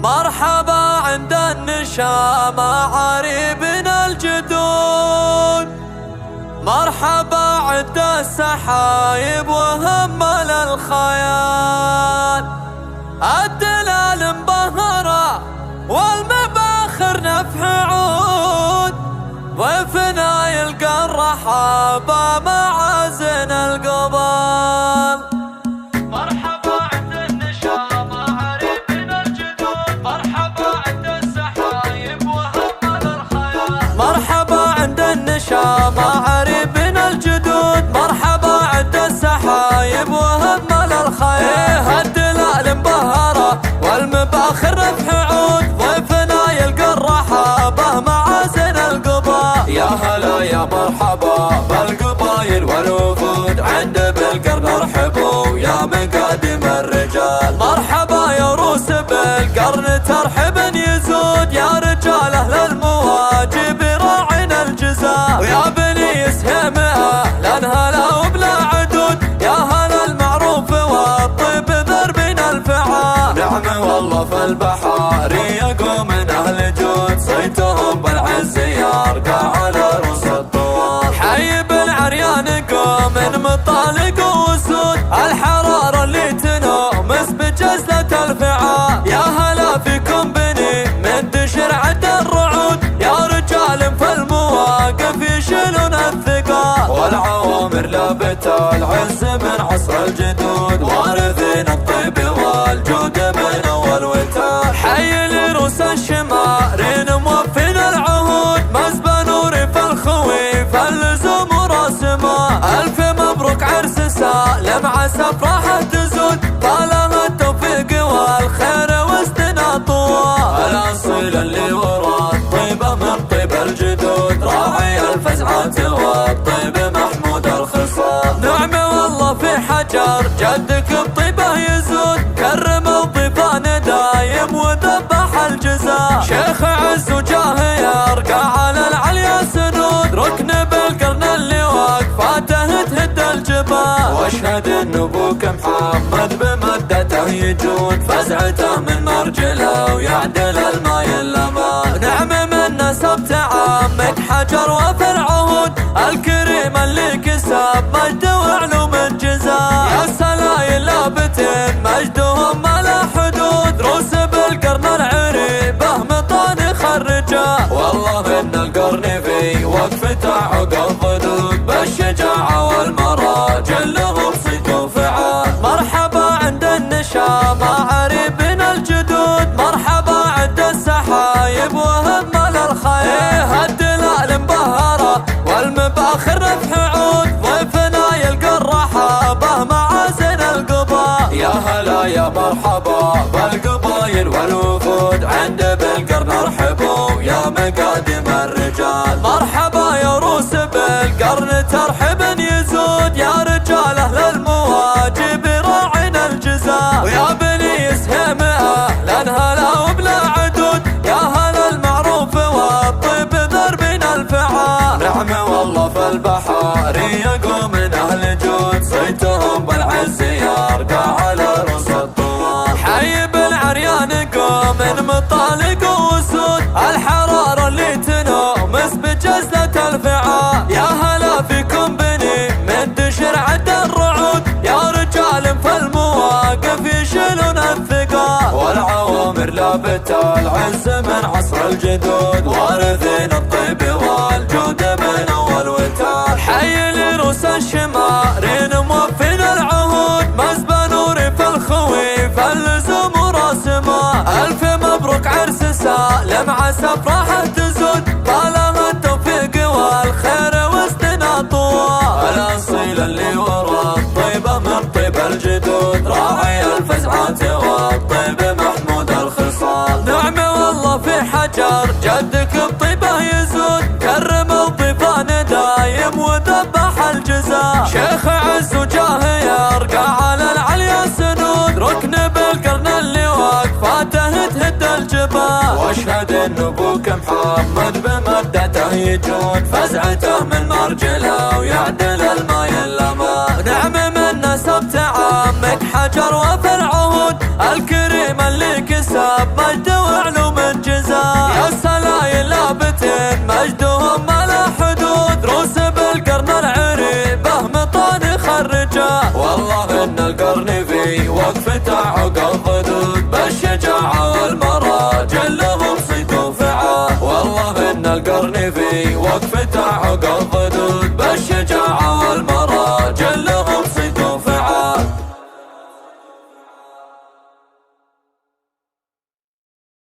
مرحبا عند النشامة عريبنا الجدود، مرحبا عند السحايب وهمل الخيال، الدلال مبهرة والمباخر نفح عود، ضيفنا يلقى الرحابة معازن القبال. مرحبا عند النشامة عريبنا الجدود، مرحبا عند السحايب وهمل الخيال، مرحبا عند النشامة عريبنا الجدود، مرحبا عند السحايب وهمل الخيال، الدلال مبهرة والمباخر نفح عود، ضيفنا يلقى الرحابة معازن القبال. يا هلا يا مرحبا بالقبايل والوفود، عند بالقرن ارحبوا يا مقادم الرجال، مرحبا يا روس بالقرن ترحب يزود، يا رجال اهل المواجب راعنا الجزاء، ويا بني يسهم اهلا هلا وبلا عدود، يا هلا المعروف والطيب ذربنا الفعال. نعم والله في البحار يقوم من اهل جود، صيتهم بالعز يرقى على رؤوس الطوال، حي بالعريان قوم مطالق وسود، الحرارة اللي تنومس بجزلة الفعال، يا هلا فيكم بني منتشر عد الرعود، يا رجال في المواقف يشيلون الثقال، والعوامر لابت العز من عصر الجدود، وارثين الطيب والجود من اول وتال، حي لروس الشمارين موفين العهود، مزبى نوري في الخويف اللزوم وراسمه، الف مبروك عرس سالم عسى افراحه تزود، طالما التوفيق والخير وسطنا طوال، الاصيل اللي ورا الطيبه من طيب الجدود، راعي الفزعات والطيب محمود الخصال. نعم والله في حجر جدك بطيبه يزود، كرم الضيفان دايم وذبح الجزاء، شيخ عز وجاه يرقى على العليا سنود، ركن بالقرن اللي واقفاته تهد الجبال، واشهد ان ابوك محمد بمدته يجود، فزعته من مرجله ويعدل الماء الامان. نعم من نسبت عمك حجر وفي العهود، الكريم اللي كسب مجد وعلوم الجزاء، يا سلايل لابتين مجدهم ما له حدود، روس بالقرن العريبه مطان خرجه، والله ان القرن في وقفته عقب ضدود، بالشجاعه والمراجل لهم صيت وفعال. مرحبا عند النشامه عريبنا الجدود، مرحبا عند السحايب وهمل الخيال، الدلال مبهره والمباخر نفح عود، ضيفنا يلقى الرحابه معازن القبال. يا هلا يا مرحبا بالقبايل والوفود، عند بالقرن ارحبوا يا مقادم الرجال، مرحبا يا روس بالقرن ترحب يزود، يا رجال اهل المواجب راعنا الجزاء، ويا بني يسهم اهلا هلا وبلا عدود، يا هلا المعروف والطيب ذربنا الفعال. نعم والله في البحار يقوم من اهل جود، صيتهم بالعز يرقى على رؤوس الطوال، حي بالعريان قوم مطالق وسود، الحرارة اللي تنومس بجزلة الفعال، يا هلا فيكم بني منتشر عد الرعود، يا رجال في المواقف يشيلون الثقال، والعوامر لابت العز من عصر الجدود، وارثين الطيب والجود من اول وتال، حي لروس الشمارين موفين العهود، مزبى نوري في الخويف اللزوم وراسمه، الف مبروك عرس سالم عسى افراحه تزود، طالما التوفيق والخير وسطنا طوال، الاصيل اللي ورا الطيبه من طيب الجدود، راعي الفزعات والطيب محمود الخصال. نعم والله في حجر جدك بطيبه يزود، كرم الضيفان دايم وذبح الجزاء، شيخ عز وجاه يرقى على العليا سنود، ركن بالقرن اللي واقفاته تهد الجبال، واشهد ان ابوك محمد بمدته يجود، فزعته من مرجله ويعدل الماء الامان. نعم من نسبت عمك حجر وفي العهود، الكريم اللي كسب مجد الجزاء. يا سلايل لابتين مجدهم ملا